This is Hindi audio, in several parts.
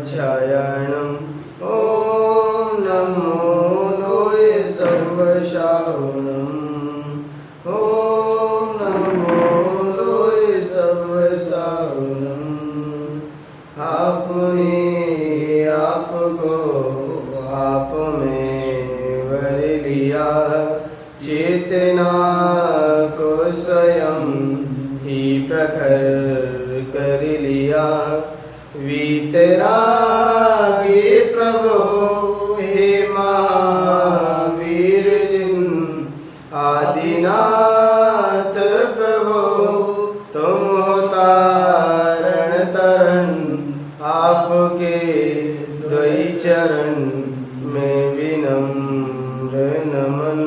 सर्वध्यायाणम् ॐ नमो लोये सर्वशाहुनम् ॐ नमो लोये सर्वशाहुनम्। आपने आपको आप में वर लिया, चेतना को स्वयं ही प्रखर कर लिया। वीतरागी प्रभु हे महावीर जिन, आदिनाथ प्रभु तुम हो तारण तरण। आपके द्वै चरण में विनम्र नमन,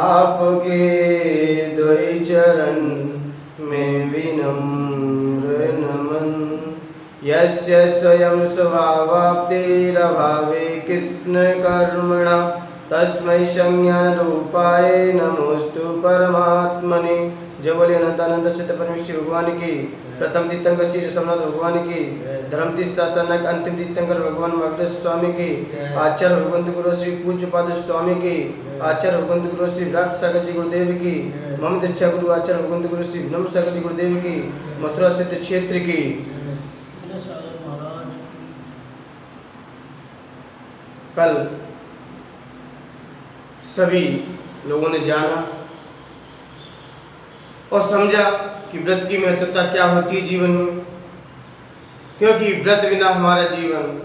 आपके द्वै चरण में विनम्र नमन। यस्य स्वयं स्वभावाप्तिरभावे कृष्ण कर्मणा, तस्मै संज्ञानरूपाय नमोस्तु परमात्मने। जय बोले अनंतानंद सिद्ध परमेश्वर भगवान की। प्रथम तीर्थंकर श्री सोमनाथ भगवान की। धर्म तीर्थ शासनक अंतिम तीर्थंकर भगवान वागदेव स्वामी की। आचार्य भगवंत गुरु श्री पूज्यपाद स्वामी की। आचार्य भगवंत गुरु श्री विराट सागर जी गुरुदेव की। मम दीक्षा गुरु आचार्य भगवंत गुरु श्री विनम्र सागर जी गुरुदेव की। मथुरा सिद्ध क्षेत्र की। कल सभी लोगों ने जाना और समझा कि व्रत की महत्वता क्या होती है जीवन में, क्योंकि व्रत बिना हमारा जीवन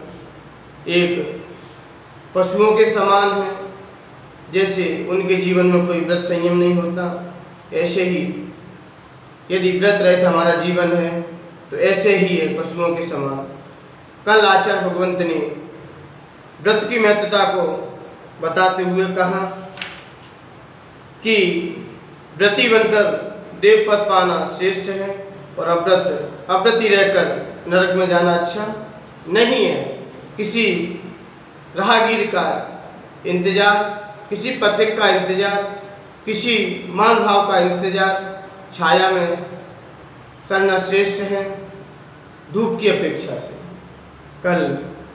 एक पशुओं के समान है। जैसे उनके जीवन में कोई व्रत संयम नहीं होता, ऐसे ही यदि व्रत रहित हमारा जीवन है तो ऐसे ही है पशुओं के समान। कल आचार्य भगवंत ने व्रत की महत्वता को बताते हुए कहा कि व्रती बनकर देव पद पाना श्रेष्ठ है और अव्रती रहकर नरक में जाना अच्छा नहीं है। किसी राहगीर का इंतजार, किसी पथिक का इंतजार, किसी मान भाव का इंतजार छाया में करना श्रेष्ठ है धूप की अपेक्षा से। कल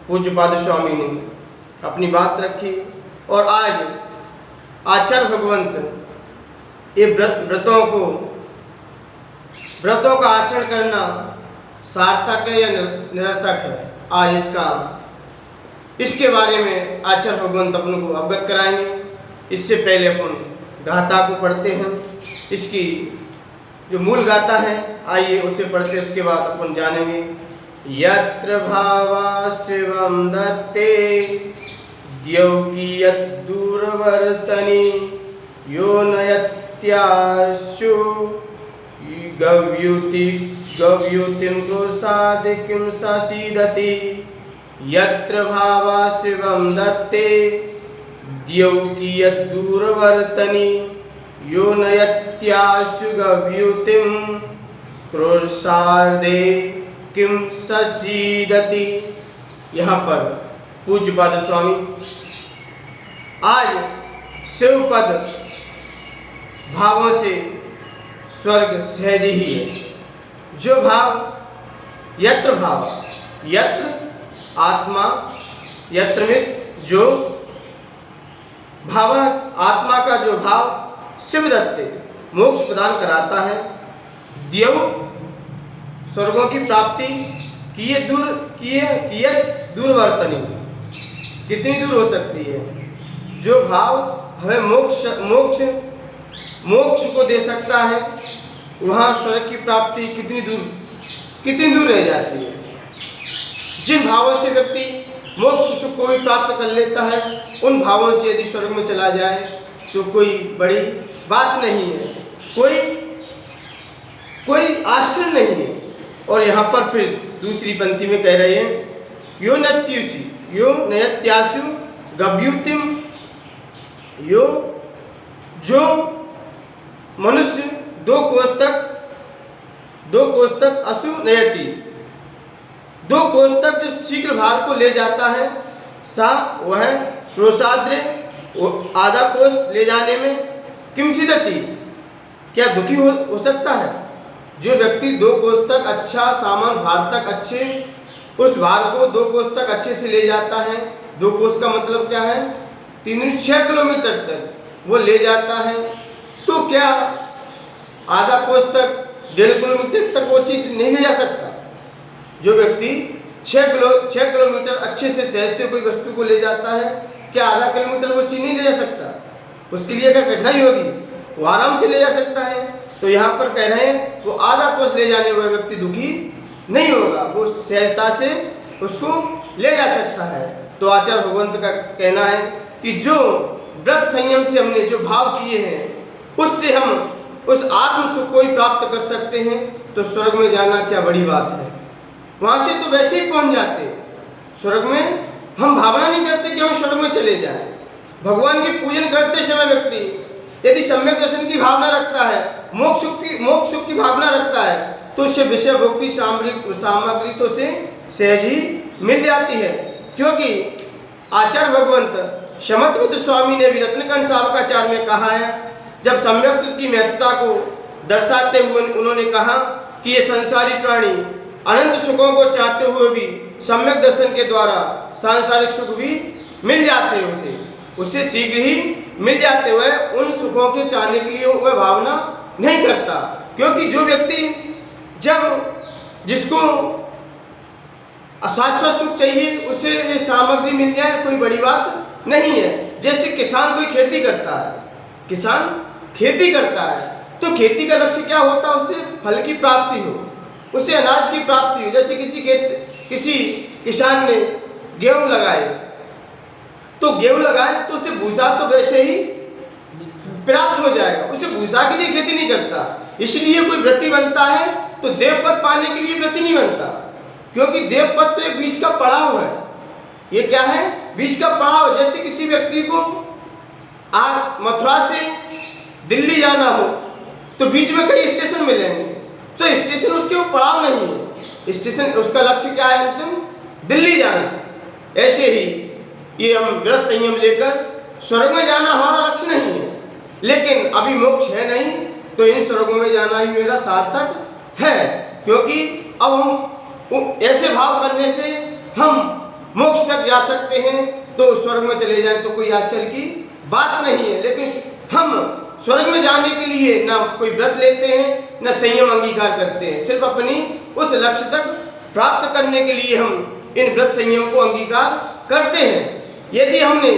पूज्यपाद स्वामी ने अपनी बात रखी और आज आचार्य भगवंत ये व्रतों का आचरण करना सार्थक है या निरर्थक है, आज इसके बारे में आचार्य भगवंत अपन को अवगत कराएंगे। इससे पहले अपन गाथा को पढ़ते हैं। इसकी जो मूल गाथा है आइए उसे पढ़ते, उसके बाद अपन जानेंगे। यत्र भावा शिवम दत्ते द्यौकीयत दूरवर्तनी, यो नयत्याशु गव्युतिं प्रसाद किं ससीदति। यत्र भावा शिवम दत्ते द्यौकीयत दूरवर्तनी, यो नयत्याशु गव्युतिं प्रसादे किम ससीदति। यहाँ पर पूज्यपाद स्वामी आज शिवपद भावों से स्वर्ग सहज ही है। जो भाव यत्र आत्मा, यत्र मिस जो भाव आत्मा का जो भाव शिवदत्ते मोक्ष प्रदान कराता है। देव स्वर्गों की प्राप्ति किए दूरवर्तनी, कितनी दूर हो सकती है। जो भाव हमें मोक्ष को दे सकता है, वहाँ स्वर्ग की प्राप्ति कितनी दूर रह जाती है। जिन भावों से व्यक्ति मोक्ष सुख को भी प्राप्त कर लेता है, उन भावों से यदि स्वर्ग में चला जाए तो कोई बड़ी बात नहीं है, कोई आश्चर्य नहीं है। और यहाँ पर फिर दूसरी पंक्ति में कह रहे हैं, यो नयत्यासु गव्युतिम, जो मनुष्य दो कोष तक असु नयति, 2 कोष तक जो शीघ्र भार को ले जाता है, सा वह प्रोसाद्र आधा कोष ले जाने में किम सिदति, क्या दुखी हो सकता है। जो व्यक्ति 2 कोष तक अच्छा सामान भार तक अच्छे उस भार को 2 कोस तक अच्छे से ले जाता है। 2 कोस का मतलब क्या है? 6 किलोमीटर तक वो ले जाता है। तो क्या आधा कोस तक, 1.5 किलोमीटर तक वो चीज नहीं ले जा सकता? जो व्यक्ति 6 किलोमीटर अच्छे से सहज से कोई वस्तु को ले जाता है, क्या आधा किलोमीटर वो चीज नहीं ले जा सकता? उसके लिए क्या कठिनाई होगी? वो आराम से ले जा सकता है। तो यहाँ पर कह रहे हैं वो आधा कोस ले जाने वाला व्यक्ति दुखी नहीं होगा, वो सहजता से उसको ले जा सकता है। तो आचार्य भगवंत का कहना है कि जो व्रत संयम से हमने जो भाव किए हैं उससे हम उस आत्म सुख को ही प्राप्त कर सकते हैं। तो स्वर्ग में जाना क्या बड़ी बात है? वहां से तो वैसे ही पहुंच जाते। स्वर्ग में हम भावना नहीं करते कि हम स्वर्ग में चले जाएं। भगवान की पूजन करते समय व्यक्ति यदि सम्यक दर्शन की भावना रखता है, मोक्ष सुख की भावना रखता है, तो उससे विषय भोग की सामग्री तो से सहज ही मिल जाती है। क्योंकि आचार्य भगवंत शमत्वत स्वामी ने भी रत्नकंठ सावकाचार्य में कहा है, जब सम्यक की महत्ता को दर्शाते हुए उन्होंने कहा कि ये संसारी प्राणी अनंत सुखों को चाहते हुए भी सम्यक दर्शन के द्वारा सांसारिक सुख भी मिल जाते हैं, उससे शीघ्र ही मिल जाते हुए उन सुखों के चाहने के लिए वह भावना नहीं करता। क्योंकि जो व्यक्ति जिसको शाश्वत सुख चाहिए उसे ये सामग्री मिल जाए कोई बड़ी बात नहीं है। जैसे किसान कोई खेती करता है, किसान खेती करता है तो खेती का लक्ष्य क्या होता है? उससे फल की प्राप्ति हो, उससे अनाज की प्राप्ति हो। जैसे किसी किसान ने गेहूं लगाए तो उसे भूसा तो वैसे ही प्राप्त हो जाएगा, उसे भूसा के लिए खेती नहीं करता। इसलिए कोई व्रती बनता है तो देवपद पाने के लिए व्रती नहीं बनता, क्योंकि देवपद तो एक बीच का पड़ाव है। ये क्या है? बीच का पड़ाव। जैसे किसी व्यक्ति को आज मथुरा से दिल्ली जाना हो तो बीच में कई स्टेशन मिलेंगे, तो स्टेशन उसके वो पड़ाव नहीं है, स्टेशन उसका लक्ष्य क्या है? अंतिम दिल्ली जाना। ऐसे ही ये हम व्रत संयम लेकर स्वर्ग में जाना हमारा लक्ष्य नहीं है, लेकिन अभी मोक्ष है नहीं, तो इन स्वर्गों में जाना ही मेरा सार्थक है। क्योंकि अब हम ऐसे भाव करने से हम मोक्ष तक जा सकते हैं, तो स्वर्ग में चले जाएं तो कोई आश्चर्य की बात नहीं है। लेकिन हम स्वर्ग में जाने के लिए ना कोई व्रत लेते हैं, ना संयम अंगीकार करते हैं। सिर्फ अपनी उस लक्ष्य तक प्राप्त करने के लिए हम इन व्रत संयम को अंगीकार करते हैं। यदि हमने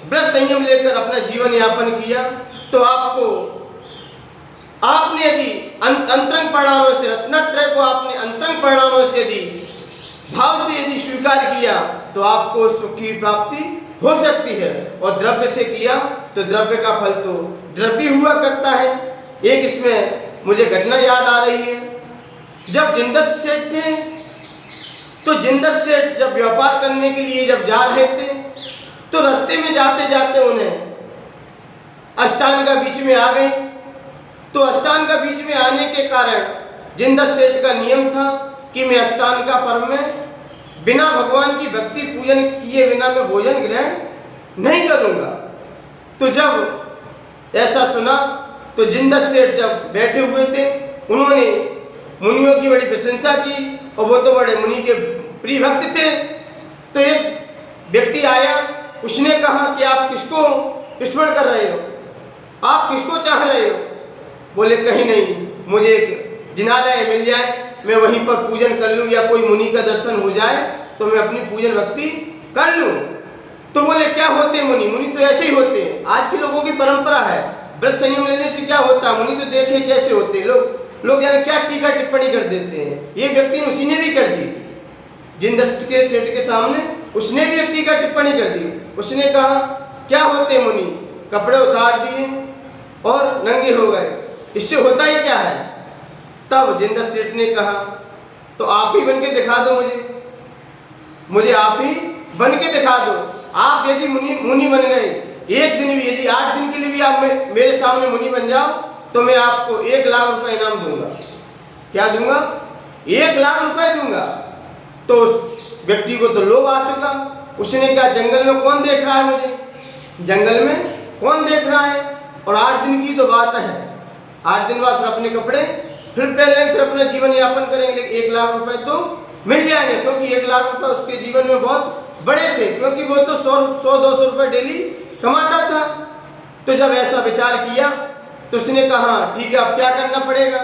व्रत संयम लेकर अपना जीवन यापन किया तो आपने यदि अंतरंग परिणामों से, रत्नत्रय को आपने अंतरंग परिणामों से यदि भाव से यदि स्वीकार किया तो आपको सुख की प्राप्ति हो सकती है। और द्रव्य से किया तो द्रव्य का फल तो द्रव्य हुआ करता है। एक इसमें मुझे घटना याद आ रही है, जब जिंदत सेठ थे तो जिंदत सेठ जब व्यापार करने के लिए जब जा रहे थे तो रास्ते में जाते जाते उन्हें अष्टांग का बीच में आ गई। तो अष्टांग का बीच में आने के कारण जिंदत सेठ का नियम था कि मैं अष्टांग का पर्व में बिना भगवान की भक्ति पूजन किए बिना मैं भोजन ग्रहण नहीं करूंगा। तो जब ऐसा सुना तो जिंदत सेठ जब बैठे हुए थे उन्होंने मुनियों की बड़ी प्रशंसा की, और वो तो बड़े मुनि के प्रिय भक्त थे। तो एक व्यक्ति आया, उसने कहा कि आप किसको स्मरण कर रहे हो, आप किसको चाह रहे हो? बोले कहीं नहीं, मुझे एक जिनालय मिल जाए, मैं वहीं पर पूजन कर लूँ, या कोई मुनि का दर्शन हो जाए तो मैं अपनी पूजन भक्ति कर लूँ। तो बोले क्या होते हैं मुनि? मुनि तो ऐसे ही होते हैं, आज के लोगों की परंपरा है। व्रत संयम लेने से क्या होता है? मुनि तो देखे कैसे होते हैं, लोग यानी क्या टीका टिप्पणी कर देते हैं। ये व्यक्ति उसी ने भी कर दी थी, जिंदत के सेठ के सामने उसने भी एक टीका टिप्पणी कर दी। उसने कहा क्या होते हैं मुनि? कपड़े उतार दिए और नंगे हो गए, इससे होता ही क्या है? तब जिंदत सेठ ने कहा तो आप ही बन के दिखा दो, मुझे आप ही बन के दिखा दो। आप यदि मुनि बन गए, एक दिन भी, यदि 8 दिन के लिए भी आप मेरे सामने मुनि बन जाओ तो मैं आपको 1 लाख रुपए इनाम दूंगा। क्या दूंगा? 1 लाख रुपए दूंगा। तो उस व्यक्ति को तो लोभ आ चुका, उसने क्या, जंगल में कौन देख रहा है मुझे, जंगल में कौन देख रहा है? और 8 दिन की तो बात है, 8 दिन बाद फिर अपने कपड़े फिर पहन लेंगे, फिर अपना जीवन यापन करेंगे, लेकिन 1 लाख रुपए तो मिल जाएंगे, क्योंकि 1 लाख रुपए उसके जीवन में बहुत बड़े थे, क्योंकि वो तो 100-200 रुपए डेली कमाता था। तो जब ऐसा विचार किया तो उसने कहा ठीक है, अब क्या करना पड़ेगा?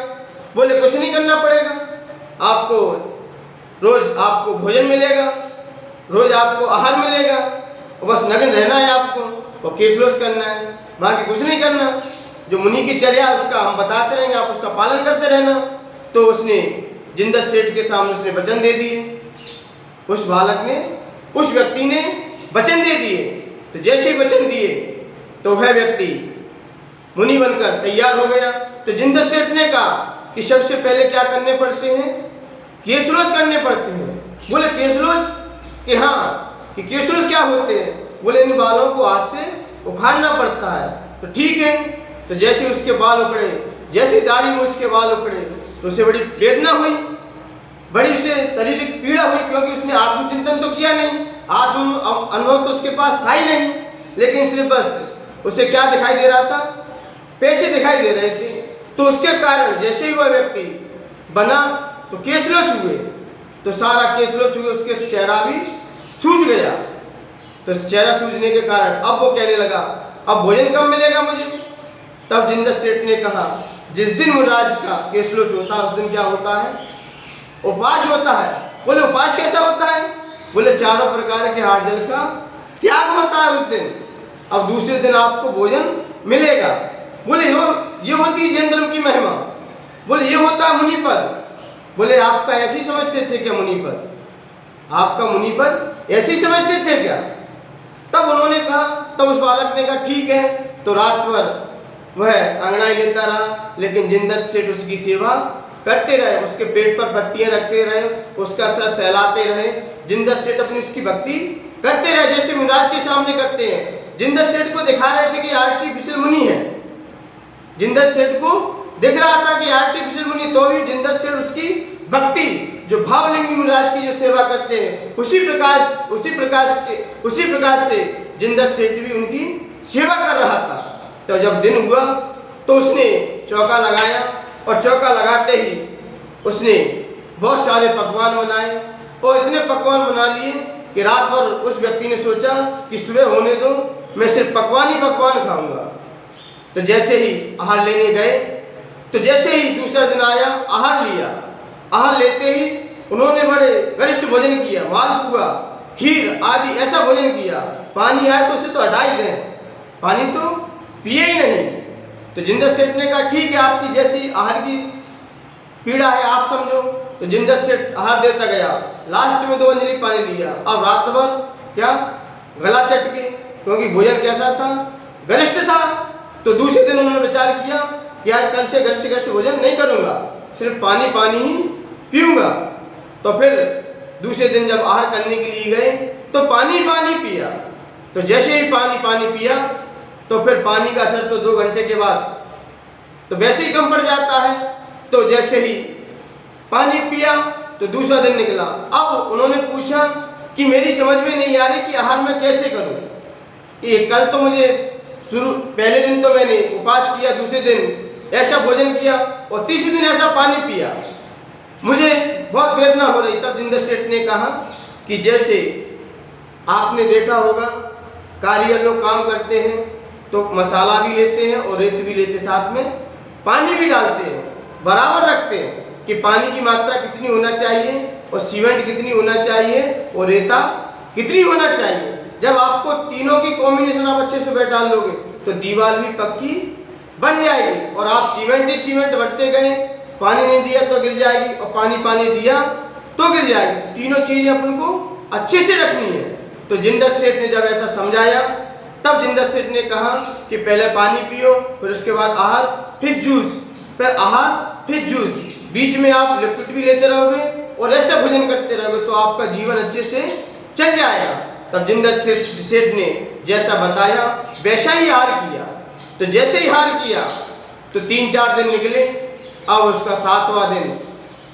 बोले कुछ नहीं करना पड़ेगा, आपको रोज आपको भोजन मिलेगा, रोज आपको आहार मिलेगा, और बस नग्न रहना है आपको और केश रोज करना है, बाकी कुछ नहीं करना। जो मुनि की चर्या उसका हम बताते रहेंगे, आप उसका पालन करते रहना। तो उसने जिंदत सेठ के सामने उसने वचन दे दिए, उस बालक ने, उस व्यक्ति ने वचन दे दिए। तो जैसे ही वचन दिए तो वह व्यक्ति मुनि बनकर तैयार हो गया। तो जिंदत सेठ ने कहा कि सबसे पहले क्या करने पड़ते हैं? केश रोज करने पड़ते हैं। बोले केश रोज? कि हाँ, कि केश रोज क्या होते हैं? बोले इन बालों को हाथ से उखाड़ना पड़ता है। तो ठीक है। तो जैसे उसके बाल उखड़े, जैसे दाढ़ी में उसके बाल उखड़े, तो उसे बड़ी वेदना हुई, बड़ी उसे शारीरिक पीड़ा हुई, क्योंकि उसने आत्मचिंतन तो किया नहीं, आत्म अनुभव तो उसके पास था ही नहीं, लेकिन सिर्फ बस उसे क्या दिखाई दे रहा था? पैसे दिखाई दे रहे थे। तो उसके कारण जैसे ही वह व्यक्ति बना तो केसलोच हुए, तो सारा केसलोच हुए, उसके चेहरा भी सूज गया। तो चेहरा सूजने के कारण अब वो कहने लगा अब भोजन कब मिलेगा मुझे? तब जिंदत सेठ ने कहा जिस दिन मुराज का केसलोच होता है उस दिन क्या होता है? उपवास होता है। बोले उपवास कैसा होता है? बोले चारों प्रकार के आहार जल का त्याग होता है उस दिन, अब दूसरे दिन आपको भोजन मिलेगा। बोले ये होती है जैन धर्म की महिमा। बोले ये होता है मुनि पद। बोले आपका ऐसे ही समझते थे क्या मुनि पद? आपका मुनि पद ऐसे ही समझते थे क्या? तब उन्होंने कहा, तब उस बालक ने कहा ठीक है। तो रात भर वह अंगड़ाई लेता रहा, लेकिन जिंदत सेठ उसकी सेवा करते रहे, उसके पेट पर पट्टियां रखते रहे, उसका सर सहलाते रहे। जिंदत सेठ अपनी उसकी भक्ति करते रहे जैसे मुराज के सामने करते हैं। जिंदत सेठ को दिखा रहे थे कि आर्टिफिशियल मुनि है, जिंदत सेठ को दिख रहा था कि आर्टिफिशियल मुनि, तो भी जिंदत सेठ उसकी भक्ति जो भावलिंगी मुराज की जो सेवा करते हैं उसी प्रकार से जिंदत सेठ भी उनकी सेवा कर रहा था। तो जब दिन हुआ तो उसने चौका लगाया, और चौका लगाते ही उसने बहुत सारे पकवान बनाए, और इतने पकवान बना लिए कि रात भर उस व्यक्ति ने सोचा कि सुबह होने दो, मैं सिर्फ पकवान ही पकवान खाऊंगा। तो जैसे ही आहार लेने गए, तो जैसे ही दूसरा दिन आया, आहार लिया, आहार लेते ही उन्होंने बड़े गरिष्ठ भोजन किया, मालपुआ, खीर आदि ऐसा भोजन किया। पानी आए तो उसे तो हटा ही दें, पानी तो पिए ही नहीं। तो जिंदत सेठ ने कहा ठीक है, आपकी जैसी आहार की पीड़ा है आप समझो। तो जिंदत सेठ आहार देता गया, लास्ट में 2 अंजलि पानी लिया। अब रात भर क्या गला चटके, क्योंकि भोजन कैसा था? गरिष्ठ था। तो दूसरे दिन उन्होंने विचार किया कि यार कल से गरिष्ठ भोजन नहीं करूंगा, सिर्फ पानी ही पीऊंगा। तो फिर दूसरे दिन जब आहार करने के लिए गए तो पानी पिया। तो जैसे ही पानी पिया तो फिर पानी का असर तो 2 घंटे के बाद तो वैसे ही कम पड़ जाता है। तो जैसे ही पानी पिया तो दूसरा दिन निकला। अब उन्होंने पूछा कि मेरी समझ में नहीं आ रही कि आहार मैं कैसे करूं, कि कल तो मुझे पहले दिन तो मैंने उपवास किया, दूसरे दिन ऐसा भोजन किया और तीसरे दिन ऐसा पानी पिया, मुझे बहुत वेदना हो रही। तब जिंदत सेठ ने कहा कि जैसे आपने देखा होगा कारीगर लोग काम करते हैं तो मसाला भी लेते हैं और रेत भी लेते, साथ में पानी भी डालते हैं, बराबर रखते हैं कि पानी की मात्रा कितनी होना चाहिए और सीमेंट कितनी होना चाहिए और रेता कितनी होना चाहिए। जब आपको तीनों की कॉम्बिनेशन आप अच्छे से बैठा लोगे तो दीवार भी पक्की बन जाएगी। और आप सीमेंट भरते गए, पानी नहीं दिया तो गिर जाएगी और पानी दिया तो गिर जाएगी। तीनों चीजें अपन को अच्छे से रखनी है। तो जिंदत सेठ ने जब ऐसा समझाया तब जिंदत सेठ ने कहा कि पहले पानी पियो, फिर उसके बाद आहार, फिर जूस, फिर आहार, फिर जूस, बीच में आप लिक्विड भी लेते रहोगे और ऐसे भोजन करते रहोगे तो आपका जीवन अच्छे से चल जाएगा। तब जिंदत सेठ ने जैसा बताया वैसा ही आहार किया। तो जैसे ही आहार किया तो 3-4 दिन निकले। अब उसका 7वां दिन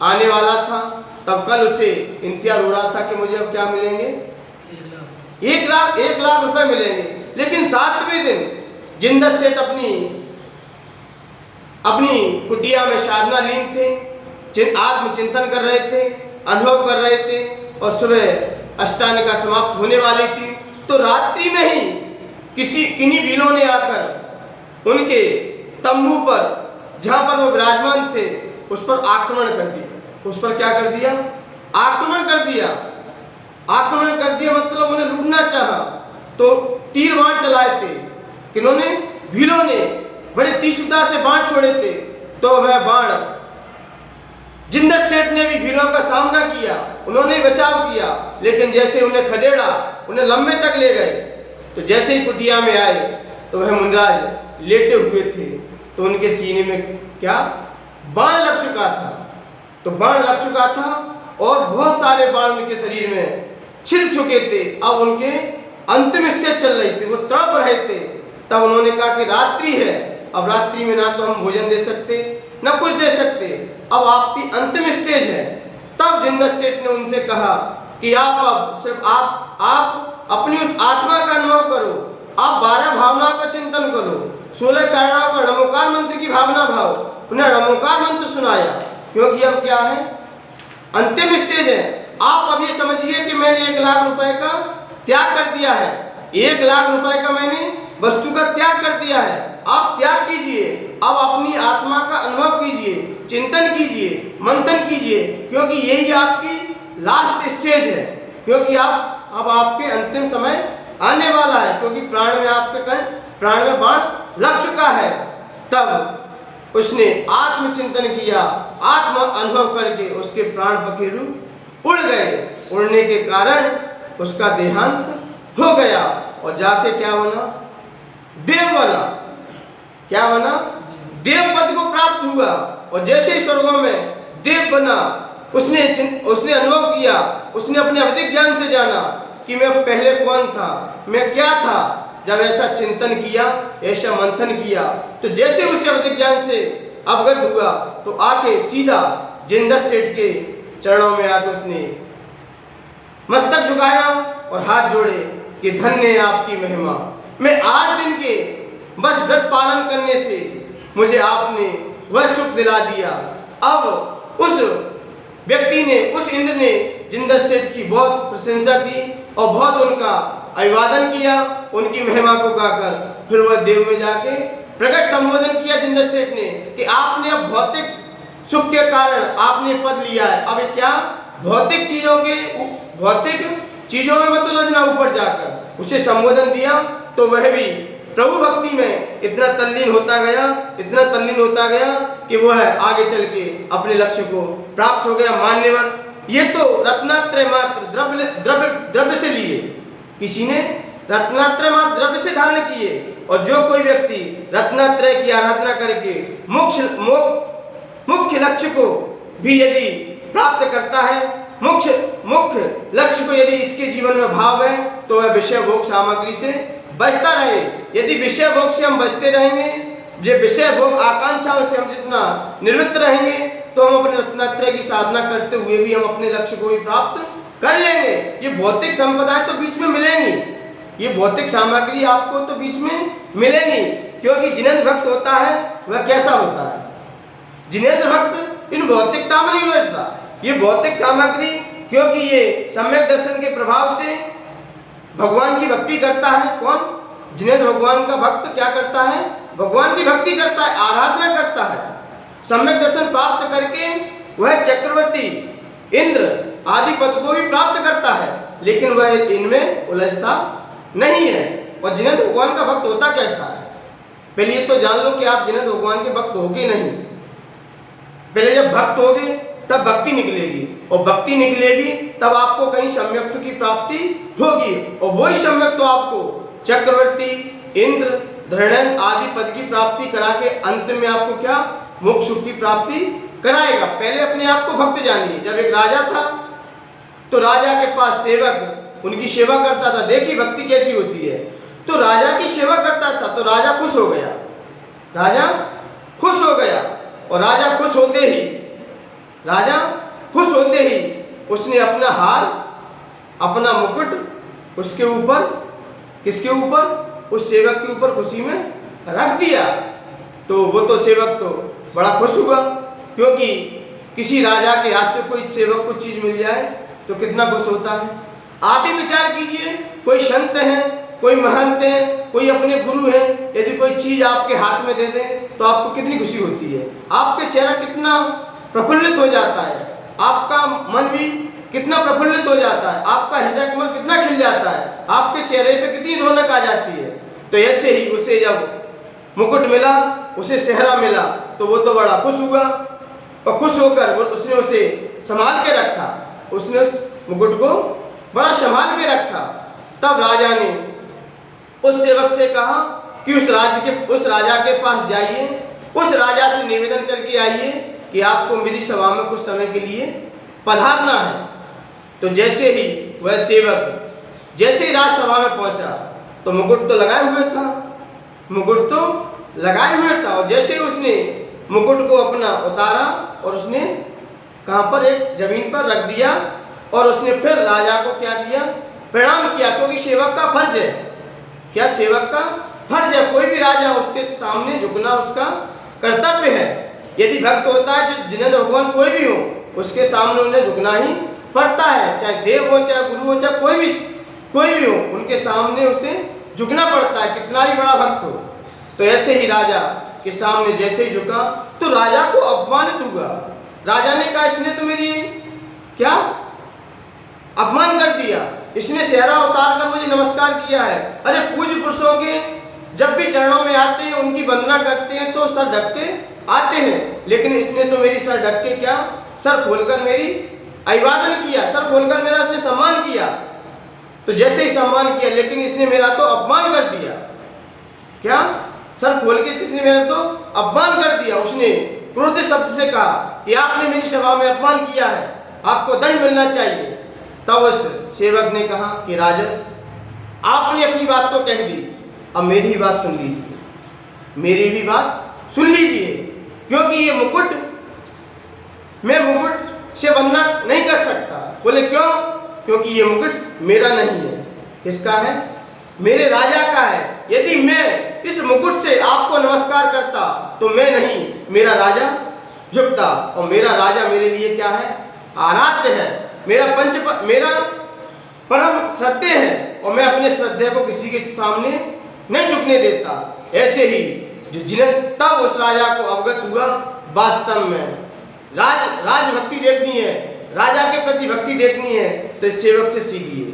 आने वाला था। तब कल उसे इंतजार हो रहा था कि मुझे अब क्या मिलेंगे, 1 लाख रुपए मिलेंगे। लेकिन 7वें दिन जिंदत सेठ अपनी कुटिया में साधना लीन थे, आत्मचिंतन कर रहे थे। अनुभव कर रहे थे और सुबह अष्टांगिका समाप्त होने वाली थी, तो रात्रि में ही किन्हीं भीलों ने आकर उनके तंबू पर, जहां पर वो विराजमान थे, उस पर आक्रमण कर दिया। उस पर क्या कर दिया? आक्रमण कर दिया। आक्रमण कर दिया मतलब उन्हें लूटना चाहा। तो तीर बाण चलाए थे, किन्होंने? भीलों ने बड़ी तीक्ष्णता से बाण छोड़े थे। तो वह बाण जिंदर सेठ ने भी भीलों का सामना किया, उन्होंने बचाव किया, लेकिन जैसे उन्हें खदेड़ा, उन्हें लंबे तक ले गए, तो जैसे ही कुटिया में आए तो वह मुनिराज लेटे हुए थे, तो उनके सीने में क्या? बाण लग चुका था। तो बाण लग चुका था और बहुत सारे बाण उनके शरीर में छिल चुके थे। अब उनके अंतिम स्टेज चल रही थी, वो तड़प रहे थे। तब उन्होंने कहा कि रात्रि है, अब रात्रि में ना तो हम भोजन दे सकते, ना कुछ दे सकते, अब आपकी अंतिम स्टेज है। तब जिंदर सेठ ने उनसे कहा कि आप अब सिर्फ आप अपनी उस आत्मा का अनुभव करो, आप 12 भावनाओं का चिंतन करो, 16 कारणाओं का णमोकार मंत्र की भावना भाव। उन्हें णमोकार मंत्र सुनाया, क्योंकि अब क्या है? अंतिम स्टेज है। आप अब ये समझिए कि मैंने 1 लाख रुपए का त्याग कर दिया है, 1 लाख रुपए का मैंने वस्तु का त्याग कर दिया है। आप त्याग कीजिए, अब अपनी आत्मा का अनुभव कीजिए, चिंतन कीजिए, मंथन कीजिए, क्योंकि यही आपकी लास्ट स्टेज है। क्योंकि अब आपके अंतिम समय आने वाला है, क्योंकि प्राण में बाण लग चुका है। तब उसने आत्मचिंतन किया, आत्म अनुभव करके उसके प्राण पखेरु उड़ गए। उड़ने के कारण उसका देहांत हो गया और जाके क्या बना? देव बना। क्या बना? देव पद को प्राप्त हुआ। और जैसे ही स्वर्गों में देव बना, उसने अनुभव किया, उसने अपने अवधिक ज्ञान से जाना कि मैं पहले कौन था, मैं क्या था। जब ऐसा चिंतन किया, ऐसा मंथन किया, तो जैसे उसे अवधिक ज्ञान से अवगत हुआ, तो आके सीधा जिंदर सेठ के चरणों में आकर उसने मस्तक झुकाया और हाथ जोड़े कि धन्य है आपकी महिमा। मैं 8 दिन के बस व्रत पालन करने से मुझे आपने वह सुख दिला दिया। अब उस व्यक्ति ने, उस इंद्र ने जिंदर सेठ की बहुत प्रशंसा की और बहुत उनका अभिवादन किया, उनकी महिमा को गाकर। फिर वह देव में जाके प्रकट संबोधन किया जिंदर सेठ ने कि आपने अब भौतिक सुख के कारण आपने पद लिया है, अब क्या भौतिक चीजों में मत उलझना। ऊपर जाकर उसे संबोधन दिया, तो वह भी प्रभु भक्ति में इतना तल्लीन होता गया कि वह आगे चल के अपने लक्ष्य को प्राप्त हो गया। मान्यवर, ये तो रत्नात्रय मात्र द्रव्य से लिए, किसी ने रत्नात्रय मात्र द्रव्य से धारण किए। और जो कोई व्यक्ति रत्नात्रय की आराधना करके मुख्य लक्ष्य को भी यदि प्राप्त करता है, मुख्य लक्ष्य को यदि इसके जीवन में भाव है, तो वह विषय भोग सामग्री से बचता रहे। यदि विषय भोग से हम बचते रहेंगे, ये विषय भोग आकांक्षाओं से हम जितना निवृत्त रहेंगे, तो हम अपने रत्नात्रय की साधना करते हुए भी हम अपने लक्ष्य को भी प्राप्त कर लेंगे। ये भौतिक संपदाएं तो बीच में मिलेंगी, ये भौतिक सामग्री आपको तो बीच में मिलेगी, क्योंकि जिनेंद्र भक्त होता है वह कैसा होता है? जिनेंद्र भक्त इन भौतिकता में नहीं उलझता। ये भौतिक सामग्री, क्योंकि ये सम्यक दर्शन के प्रभाव से भगवान की भक्ति करता है। कौन? जिनेंद्र भगवान का भक्त क्या करता है? भगवान की भक्ति करता है, आराधना करता है। सम्यक दर्शन प्राप्त करके वह चक्रवर्ती इंद्र आदि पद को भी प्राप्त करता है, लेकिन वह इनमें उलझता नहीं है। और जिनेंद्र भगवान का भक्त होता कैसा है? पहले ये तो जान लो कि आप जिनेंद्र भगवान के भक्त होगे नहीं। पहले जब भक्त होगे तब भक्ति निकलेगी, और भक्ति निकलेगी तब आपको कहीं सम्यक्त की प्राप्ति होगी, और वही सम्यक्त तो आपको चक्रवर्ती इंद्र धृण आदि पद की प्राप्ति करा के अंत में आपको क्या? मोक्ष सुख की प्राप्ति कराएगा। पहले अपने आप को भक्त जानिए। जब एक राजा था, तो राजा के पास सेवक उनकी सेवा करता था। देखिए भक्ति कैसी होती है। तो राजा की सेवा करता था, तो राजा खुश हो गया, राजा खुश हो गया। और राजा खुश होते ही उसने अपना हार, अपना मुकुट उसके ऊपर, किसके ऊपर? उस सेवक के ऊपर खुशी में रख दिया। तो वो तो सेवक तो बड़ा खुश हुआ, क्योंकि किसी राजा के हाथ से कोई सेवक को चीज मिल जाए तो कितना खुश होता है। आप ही विचार कीजिए, कोई संत हैं, कोई महंत हैं, कोई अपने गुरु हैं, यदि कोई चीज आपके हाथ में दे दें तो आपको कितनी खुशी होती है, आपके चेहरा कितना प्रफुल्लित हो जाता है, आपका मन भी कितना प्रफुल्लित हो जाता है, आपका हृदय कमल कितना खिल जाता है, आपके चेहरे पे कितनी रौनक आ जाती है। तो ऐसे ही उसे जब मुकुट मिला, उसे सेहरा मिला, तो वो तो बड़ा खुश हुआ और खुश होकर उसने उसे संभाल के रखा, उसने उस मुकुट को बड़ा संभाल के रखा। तब राजा ने उस सेवक से कहा कि उस राजा के पास जाइए, उस राजा से निवेदन करके आइए कि आपको मेरी सभा में कुछ समय के लिए पधारना है। तो जैसे ही वह सेवक जैसे ही राजसभा में पहुंचा तो मुकुट तो लगाए हुए था, मुकुट तो लगाए हुए था, और जैसे ही उसने मुकुट को अपना उतारा और उसने कहाँ पर, एक जमीन पर रख दिया, और उसने फिर राजा को क्या किया, प्रणाम किया, क्योंकि सेवक का फर्ज है। क्या सेवक का फर्ज है, कोई भी राजा उसके सामने झुकना उसका कर्तव्य है। यदि भक्त होता है, जो जिनेंद्र भगवान कोई भी हो, उसके सामने उन्हें झुकना ही पड़ता है, चाहे देव हो, चाहे गुरु हो, चाहे कोई भी हो, उनके सामने उसे झुकना पड़ता है, कितना ही बड़ा भक्त हो। तो ऐसे ही राजा के सामने जैसे ही झुका तो राजा को अपमानित हुआ। राजा ने कहा, इसने तो मेरी क्या अपमान कर दिया, इसने सेहरा उतार कर मुझे नमस्कार किया है। अरे पूज्य पुरुषों के जब भी चरणों में आते हैं, उनकी वंदना करते हैं तो सर ढक के आते हैं, लेकिन इसने तो मेरी सर ढक के क्या, सर खोलकर मेरी अभिवादन किया, सर खोलकर मेरा इसने सम्मान किया। तो जैसे ही सम्मान किया, लेकिन इसने मेरा तो अपमान कर दिया। क्या, सर खोल के इसने मेरा तो अपमान कर दिया। उसने क्रोधित शब्द से कहा कि आपने मेरी सभा में अपमान किया है, आपको दंड मिलना चाहिए। तब उस सेवक ने कहा कि राजन, आपने अपनी बात तो कह दी, अब मेरी ही बात सुन लीजिए, मेरी भी बात सुन लीजिए, क्योंकि ये मुकुट, मैं मुकुट से वंदना नहीं कर सकता। बोले क्यों? क्योंकि ये मुकुट मेरा नहीं है। किसका है? मेरे राजा का है। यदि मैं इस मुकुट से आपको नमस्कार करता तो मैं नहीं, मेरा राजा झुकता, और मेरा राजा मेरे लिए क्या है, आराध्य है, मेरा परम श्रद्धेय है, और मैं अपने श्रद्धेय को किसी के सामने नहीं झुकने देता। ऐसे ही तब उस राजा को अवगत हुआ, वास्तव में राजभक्ति देखनी है, राजा के प्रति भक्ति देखनी है तो इस सेवक से सीखिए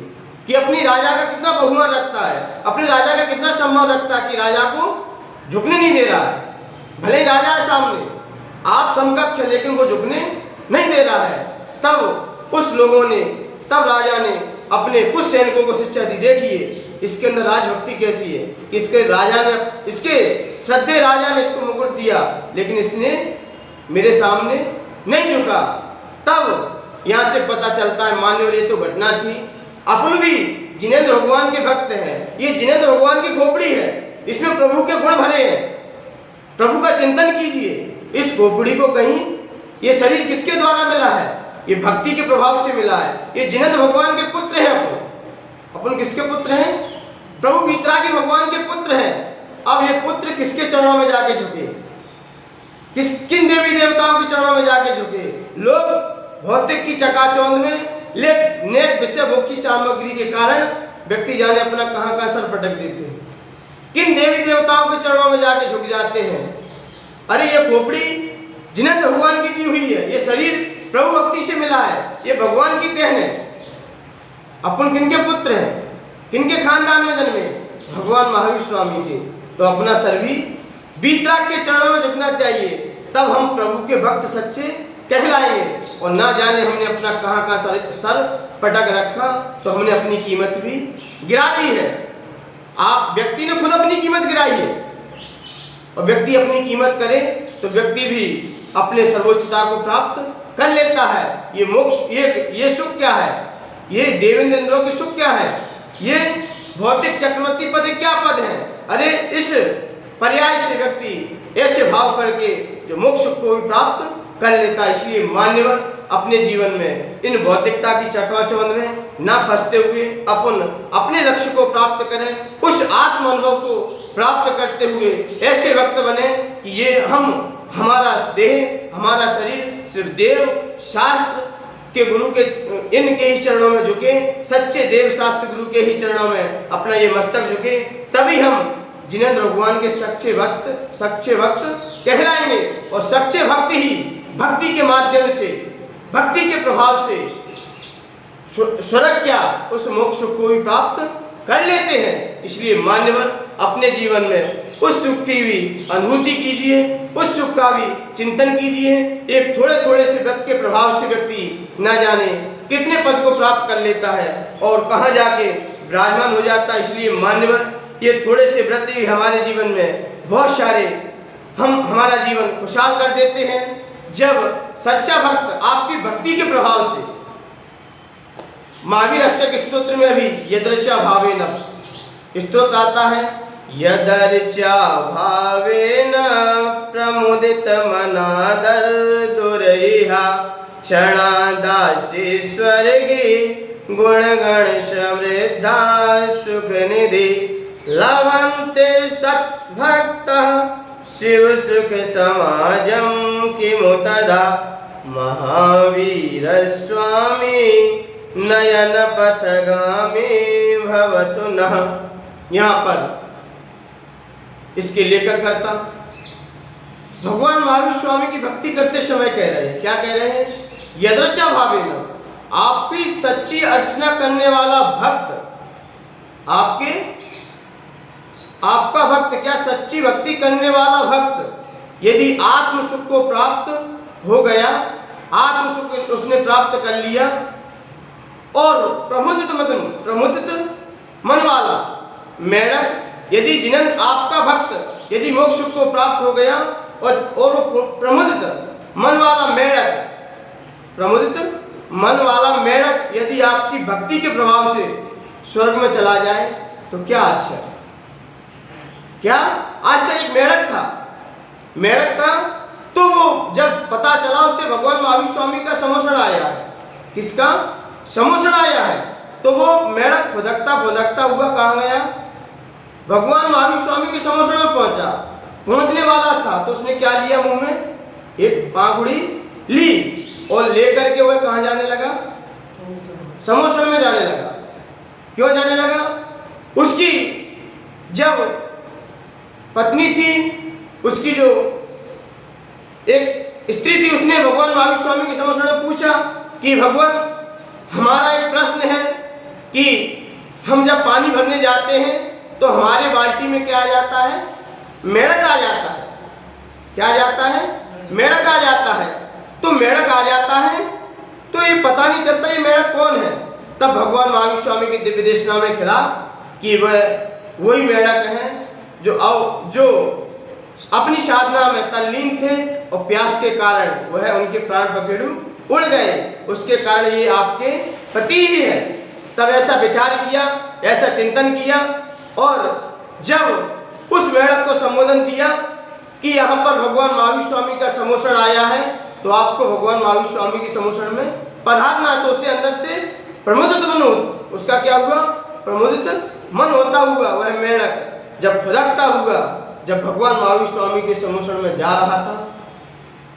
कि अपनी राजा का कितना बहुमान रखता है, अपने राजा का कितना सम्मान रखता है, कि राजा को झुकने नहीं दे रहा है। भले ही राजा है सामने, आप समकक्ष है, लेकिन वो झुकने नहीं दे रहा है। तब राजा ने अपने कुछ सैनिकों को शिक्षा दी। देखिए इसके अंदर राजभक्ति कैसी है कि इसके श्रद्धेय राजा ने इसको मुकुट दिया, लेकिन इसने मेरे सामने नहीं झुका। तब यहाँ से पता चलता है, मान्यवर ये तो घटना थी, अपन भी जिनेंद्र भगवान के भक्त हैं, ये जिनेंद्र भगवान की खोपड़ी है, इसमें प्रभु के गुण भरे हैं। प्रभु का चिंतन कीजिए, इस खोपड़ी को कहीं, ये शरीर किसके द्वारा मिला है, ये भक्ति के प्रभाव से मिला है। ये जिनेंद्र भगवान के पुत्र हैं, अपन किसके पुत्र हैं? प्रभु वीतरागी भगवान के पुत्र हैं। अब ये पुत्र किसके चरणों में जाके झुके, किन देवी देवताओं के चरणों में जाके झुके? लोग भौतिक की चकाचौंध में नेक विषय भोग की सामग्री के कारण व्यक्ति जाने अपना कहाँ सर पटक देते हैं, किन देवी देवताओं के चरणों में जाके झुक जाते हैं। अरे ये खोपड़ी जिनेंद्र भगवान की दी हुई है, ये शरीर प्रभु भक्ति से मिला है, ये भगवान की देन है। अपन किनके पुत्र हैं, किनके खानदान में जन्मे? भगवान महावीर स्वामी के। तो अपना सर भी वीतराग के चरणों में झुकना चाहिए, तब हम प्रभु के भक्त सच्चे कहलाएंगे। और ना जाने हमने अपना कहाँ सर पटक रखा तो हमने अपनी कीमत भी गिरा दी है। आप व्यक्ति ने खुद अपनी कीमत गिराई है, और व्यक्ति अपनी कीमत करे तो व्यक्ति भी अपने सर्वोच्चता को प्राप्त कर लेता है। ये मोक्ष, ये सुख क्या है, ये देवेंद्र इंद्रों की सुख क्या है, ये भौतिक चक्रवर्ती पद क्या पद है। अरे इस पर्याय से व्यक्ति ऐसे भाव करके जो मोक्ष को भी प्राप्त कर लेता है। इसलिए मान्यवर अपने जीवन में इन भौतिकता की चकाचौंध में ना फंसते हुए अपन अपने लक्ष्य को प्राप्त करें, उस आत्म अनुभव को प्राप्त करते हुए ऐसे वक्त बने कि ये हमारा देह, हमारा शरीर सिर्फ देव शास्त्र के गुरु के इनके ही चरणों में झुके, सच्चे देव शास्त्र गुरु के ही चरणों में अपना ये मस्तक झुके, तभी हम जिनेंद्र भगवान के सच्चे भक्त कहलाएंगे। और सच्चे भक्त ही भक्ति के माध्यम से, भक्ति के प्रभाव से स्वर्ग क्या उस मोक्ष को भी प्राप्त कर लेते हैं। इसलिए मान्यवर अपने जीवन में उस सुख की भी अनुभूति कीजिए, उस सुख का भी चिंतन कीजिए। एक थोड़े थोड़े से व्रत के प्रभाव से व्यक्ति न जाने कितने पद को प्राप्त कर लेता है और कहाँ जाके विराजमान हो जाता है। इसलिए मान्यवर ये थोड़े से व्रत भी हमारे जीवन में बहुत सारे हमारा जीवन खुशहाल कर देते हैं। जब सच्चा भक्त आपकी भक्ति के प्रभाव से, महावीर अष्टक स्तोत्र में भी यदृचा भावेन स्तोत्र आता है, यदर्चा भावेन प्रमुदित मनादर दुरैहा क्षणादासी स्वर्गे गुणगण समृद्धा सुख निधि लभन्ते सद्भक्तः शिव सुख समाजम किमु तदा महावीर स्वामी नयन पथगामी भवतु नः। यहाँ पर इसके लेखक करता भगवान महावीर स्वामी की भक्ति करते समय कह रहे हैं, क्या कह रहे हैं? यदृचा भावेन, आपकी सच्ची अर्चना करने वाला भक्त, आपका भक्त क्या सच्ची भक्ति करने वाला भक्त यदि आत्म सुख को प्राप्त हो गया, आत्म सुख उसने प्राप्त कर लिया और प्रमुदित मन वाला मेढक, यदि जिन्हें आपका भक्त यदि मोक्ष सुख को प्राप्त हो गया और प्रमुदित मन वाला मेढक, प्रमुदित मन वाला मेढक यदि आपकी भक्ति के प्रभाव से स्वर्ग में चला जाए तो क्या आश्चर्य, क्या आश्चर्य। एक मेढक था तो वो जब पता चला उससे भगवान महावीर स्वामी का समोषण आया है, किसका समोषण आया है, तो वो मेढक फुदकता हुआ कहाँ गया? भगवान महावीर स्वामी के समोषण में पहुंचने वाला था तो उसने क्या लिया मुंह में? एक पागुड़ी ली और लेकर के वह कहाँ जाने लगा? समोषण में जाने लगा। क्यों जाने लगा? उसकी जब पत्नी थी, उसकी जो एक स्त्री थी, उसने भगवान महावीर स्वामी के समोषण में पूछा कि भगवान हमारा एक प्रश्न है कि हम जब पानी भरने जाते हैं तो हमारे बाल्टी में क्या आ जाता है? मेढक आ जाता है। क्या आ जाता है? मेढक आ जाता है। तो मेढक आ जाता है तो ये पता नहीं चलता ये मेढक कौन है। तब भगवान महावीर स्वामी के दिव्य देशना में खड़ा कि वह वही मेढक है जो अपनी साधना में तल्लीन थे और प्यास के कारण वह उनके प्राण पखेरु उड़ गए, उसके कारण ये आपके पति ही है। तब ऐसा विचार किया, ऐसा चिंतन किया और जब उस मेढक को संबोधन दिया कि यहाँ पर भगवान महावीर स्वामी का समोषण आया है तो आपको भगवान महावीर स्वामी के समोषण में पधारना, तो उससे अंदर से प्रमुदित मन हो, उसका क्या हुआ? प्रमुदित मन होता हुआ वह मेढक जब फुदकता हुआ जब भगवान महावीर स्वामी के समोषण में जा रहा था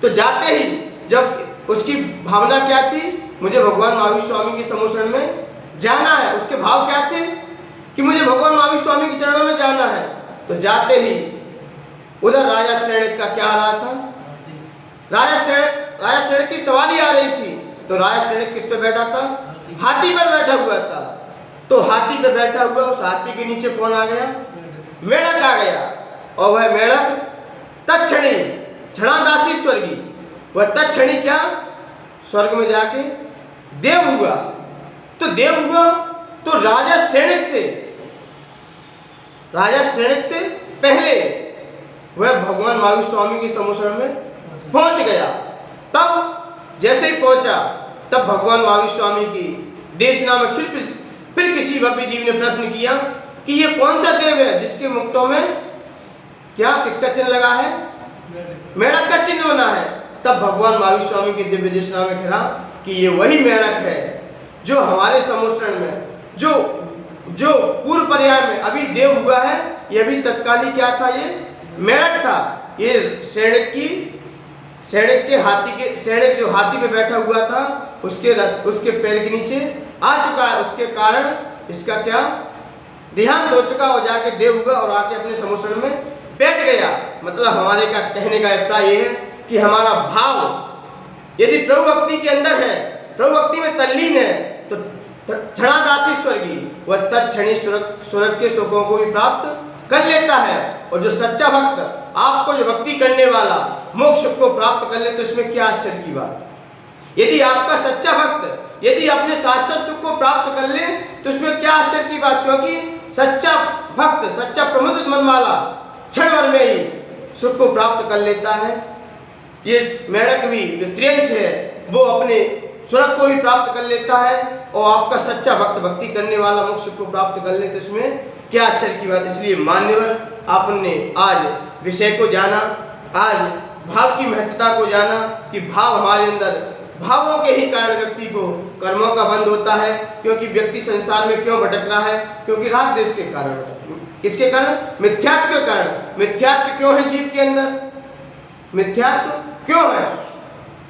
तो जाते ही जब उसकी भावना क्या थी? मुझे भगवान महावीर स्वामी के समोषण में जाना है। उसके भाव क्या थे कि मुझे भगवान महावीर स्वामी के चरणों में जाना है। तो जाते ही उधर राजा श्रेणिक का क्या आ रहा था? राजा श्रेणिक की सवारी आ रही थी। तो राजा श्रेणिक किस पे बैठा था? हाथी पर बैठा हुआ था। तो हाथी पे बैठा हुआ उस हाथी के नीचे कौन आ गया? मेढक आ गया। और वह मेढक तत्क्षणी क्षणादासी स्वर्गी, वह तत्क्षणी क्या स्वर्ग में जाके देव हुआ। तो देव हुआ तो राजा श्रेणिक से पहले वह भगवान महावीर स्वामी के समोषण में पहुंच गया। तब जैसे ही पहुंचा तब भगवान महावीर स्वामी की देशना में फिर किसी भव्य जीव ने प्रश्न किया कि ये कौन सा देव है जिसके मुक्तों में क्या किसका चिन्ह लगा है? मेढक का चिन्ह बना है। तब भगवान महावीर स्वामी की दिव्य देशना में खड़ा कि ये वही मेढक है जो हमारे समोषण में जो पूर्व पर्याय में अभी देव हुआ है, ये अभी तत्कालीन क्या था? ये मेढक था। ये श्रेणिक की सैनिक जो हाथी पे बैठा हुआ था उसके पैर के नीचे आ चुका है। उसके कारण इसका क्या देहांत हो चुका और जाके देव हुआ और आके अपने समुद्र में बैठ गया। मतलब हमारे का कहने का अभिप्राय ये है कि हमारा भाव यदि प्रभु भक्ति के अंदर है, प्रभु भक्ति में तल्लीन है, तो क्षणादासी स्वर्गी वह तत्क्षणी स्वर्ग के सुखों को भी प्राप्त कर लेता है। और जो सच्चा भक्त आपको जो भक्ति करने वाला मोक्ष को प्राप्त कर ले तो इसमें क्या आश्चर्य की बात। यदि आपका सच्चा भक्त यदि अपने शाश्वत सुख को प्राप्त कर ले तो इसमें क्या आश्चर्य की बात, क्योंकि सच्चा भक्त सच्चा प्रमुदित मन वाला क्षण भर में ही सुख को प्राप्त कर लेता है। ये मेढक भी जो त्रियंश है वो अपने स्वर्ग को भी प्राप्त कर लेता है और आपका सच्चा भक्त भक्ति करने वाला मोक्ष को प्राप्त कर ले तो इसमें क्या आश्चर्य की बात। इसलिए मान्यवर आपने आज विषय को जाना, आज भाव की महत्वता को जाना कि भाव हमारे अंदर, भावों के ही कारण व्यक्ति को कर्मों का बंध होता है। क्योंकि व्यक्ति संसार में क्यों भटक रहा है, क्योंकि राग द्वेष के कारण भटक। किसके कारण? मिथ्यात्व के कारण। मिथ्यात्व क्यों है जीव के अंदर? मिथ्यात्व क्यों है?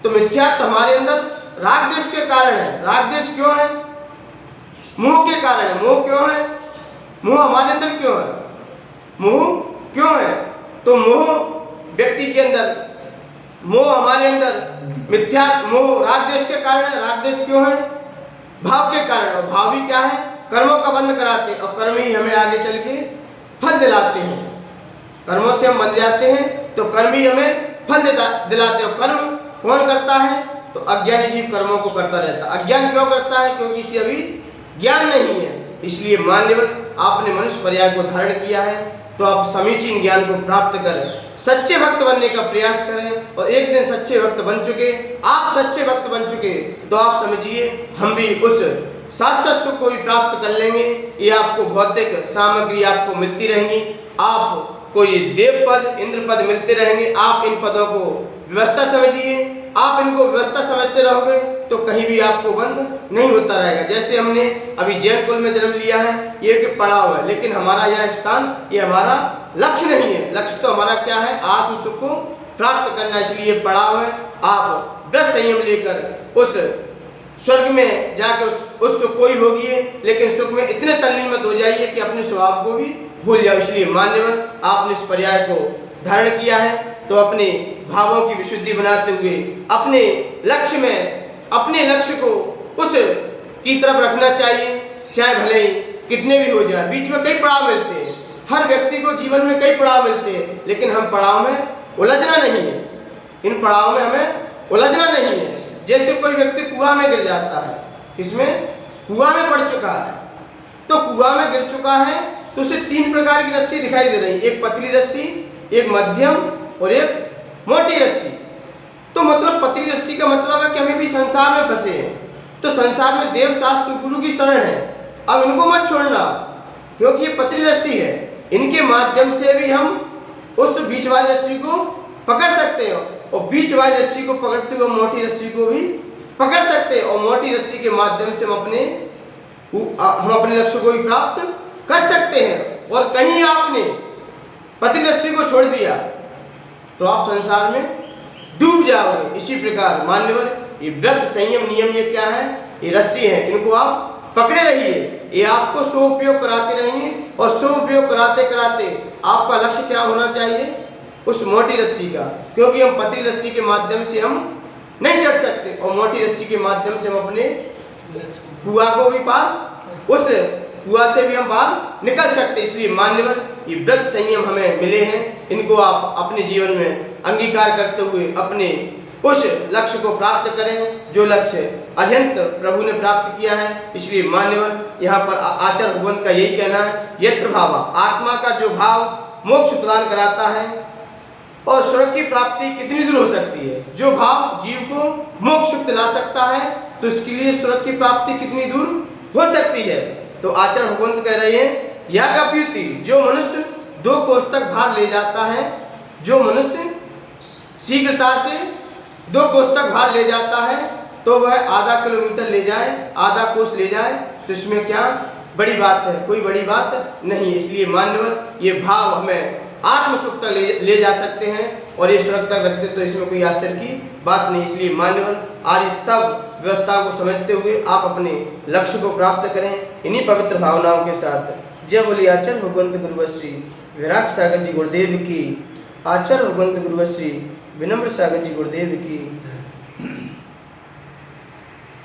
तो मिथ्यात्व हमारे अंदर राग द्वेष के कारण है। राग द्वेष क्यों है? मोह के कारण है। मोह क्यों है? मोह हमारे अंदर क्यों है? मोह क्यों है? तो मोह व्यक्ति के अंदर, मोह हमारे अंदर मिथ्या मोह राग द्वेष के कारण है। राग द्वेष क्यों है? भाव के कारण। और भाव भी क्या है? कर्मों का बंध कराते हैं और कर्म ही हमें आगे चल के फल दिलाते हैं। कर्मों से हम बंध जाते हैं तो कर्म ही हमें फल दिलाते हैं। कर्म कौन करता है? तो अज्ञानी जीव कर्मों को करता रहता है। अज्ञान क्यों करता है? क्योंकि इसे अभी ज्ञान नहीं है। इसलिए मान्यवर आपने मनुष्य पर्याय को धारण किया है तो आप समीचीन ज्ञान को प्राप्त करें, सच्चे भक्त बनने का प्रयास करें। और एक दिन सच्चे भक्त बन चुके, आप सच्चे भक्त बन चुके तो आप समझिए हम भी उस शाश्वत सुख को भी प्राप्त कर लेंगे। ये आपको भौतिक सामग्री आपको मिलती रहेंगी, आप कोई देव पद इंद्र पद मिलते रहेंगे। आप इन पदों को व्यवस्था समझिए, आप इनको व्यवस्था समझते रहोगे तो कहीं भी आपको बंद नहीं होता रहेगा। जैसे हमने अभी जैन कुल में जन्म लिया है, ये कि पड़ाव है, लेकिन हमारा यह स्थान ये हमारा लक्ष्य नहीं है। लक्ष्य तो हमारा क्या है? आत्म सुख को प्राप्त करना। इसलिए पड़ाव है। आप व्रत संयम लेकर उस स्वर्ग में जाके उस सुख को ही भोगिए, लेकिन सुख में इतने तल्लीन मत हो जाइए कि अपने स्वभाव को भी भूल जाओ। इसलिए मान्यवर आपने इस पर्याय को धारण किया है तो अपने भावों की विशुद्धि बनाते हुए अपने लक्ष्य को उस की तरफ रखना चाहिए, चाहे भले ही कितने भी हो जाए। बीच में कई पड़ाव मिलते हैं, हर व्यक्ति को जीवन में कई पड़ाव मिलते हैं, लेकिन हम पड़ाव में उलझना नहीं है। इन पड़ाव में हमें उलझना नहीं है। जैसे कोई व्यक्ति कुआं में गिर जाता है, किसमें? कुआं में पड़ चुका है, तो कुआं में गिर चुका है तो उसे तीन प्रकार की रस्सी दिखाई दे रही है, एक पतली रस्सी, एक मध्यम और एक मोटी रस्सी। तो मतलब पतली रस्सी का मतलब है कि हमें भी संसार में फंसे हैं, तो संसार में देव शास्त्र गुरु की शरण है। अब इनको मत छोड़ना, क्योंकि ये पतली रस्सी है, इनके माध्यम से भी हम उस बीच वाली रस्सी को पकड़ सकते हैं और बीच वाली रस्सी को पकड़ते हुए मोटी रस्सी को भी पकड़ सकते हैं और मोटी रस्सी के माध्यम से हम अपने लक्ष्य को भी प्राप्त कर सकते हैं। और कहीं आपने पतली रस्सी को छोड़ दिया तो आप संसार में डूब जाओगे। इसी प्रकार मान्यवर ये व्रत संयम नियम ये क्या है? ये रस्सी है, इनको आप पकड़े रहिए, ये आपको स्वउपयोग कराते रहेंगे और स्वउपयोग कराते कराते आपका लक्ष्य क्या होना चाहिए? उस मोटी रस्सी का, क्योंकि हम पतली रस्सी के माध्यम से हम नहीं चढ़ सकते और मोटी रस्सी के माध्यम से हम अपने कुआं को भी पार, उस कुआं से भी हम बाहर निकल सकते। इसलिए मान्यवर ये व्रत संयम हमें मिले हैं, इनको आप अपने जीवन में अंगीकार करते हुए अपने उस लक्ष्य को प्राप्त करें जो लक्ष्य अत्यंत प्रभु ने प्राप्त किया है। इसलिए मान्यवर यहाँ पर आचार्य भगवंत का यही कहना है, यत्र भाव, आत्मा का जो भाव मोक्ष प्रदान कराता है और स्वर्ग की प्राप्ति कितनी दूर हो सकती है। जो भाव जीव को मोक्ष दिला सकता है तो इसके लिए स्वर्ग की प्राप्ति कितनी दूर हो सकती है। तो आचार्य भगवंत कह रहे हैं, या कप्युति, जो मनुष्य 2 कोस तक भार ले जाता है, जो मनुष्य शीघ्रता से 2 कोस तक भार ले जाता है तो वह आधा किलोमीटर ले जाए, आधा कोस ले जाए, तो इसमें क्या बड़ी बात है? कोई बड़ी बात नहीं। इसलिए मान्यवर ये भाव हमें आत्म सुख तक ले जा सकते हैं और ये स्वर्ग तक रखते, तो इसमें कोई आश्चर्य की बात नहीं। इसलिए मान्यवर आज सब व्यवस्थाओं को समझते हुए आप अपने लक्ष्य को प्राप्त करें इन्हीं पवित्र भावनाओं के साथ। जय बोली आचार्य भगवंत गुरुवश्री विराट सागर जी गुरुदेव की, आचार्य भगवंत गुरुवश्री विनम्र सागर जी गुरुदेव की।